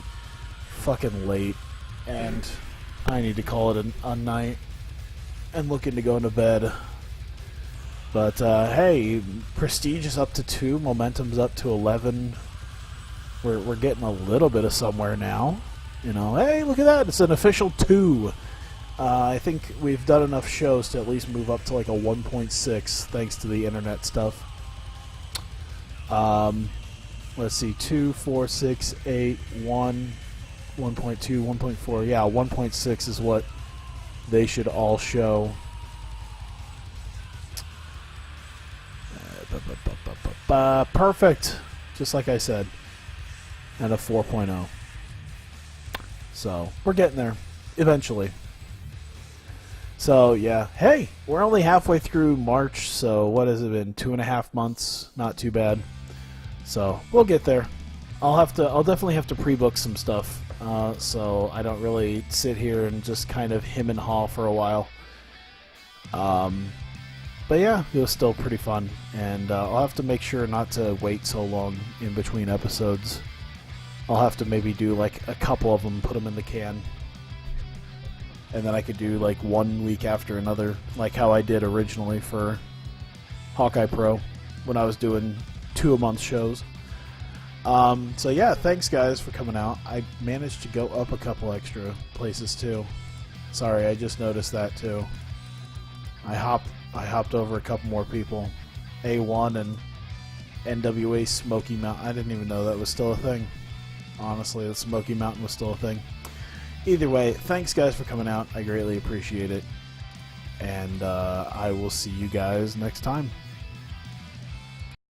fucking late, and I need to call it a night, and looking to go into bed. But, hey, Prestige is up to 2, Momentum's up to 11, we're getting a little bit of somewhere now, you know, hey, look at that, it's an official 2. I think we've done enough shows to at least move up to like a 1.6, thanks to the internet stuff. Let's see, 2, 4, 6, 8, 1, 1.2, 1.4. Yeah, 1.6 is what they should all show. Perfect, just like I said, and a 4.0. So we're getting there eventually. So yeah, hey, we're only halfway through March, so what has it been, 2.5 months? Not too bad. So we'll get there. I'll definitely have to pre-book some stuff, so I don't really sit here and just kind of hem and haw for a while. But yeah, it was still pretty fun, and I'll have to make sure not to wait so long in between episodes. I'll have to maybe do like a couple of them, put them in the can. And then I could do like 1 week after another, like how I did originally for Hawkeye Pro when I was doing 2-a-month shows. So yeah, thanks guys for coming out. I managed to go up a couple extra places too. Sorry, I just noticed that too. I hopped over a couple more people. A1 and NWA Smoky Mountain. I didn't even know that was still a thing. Honestly, the Smoky Mountain was still a thing. Either way, thanks guys for coming out. I greatly appreciate it. And I will see you guys next time.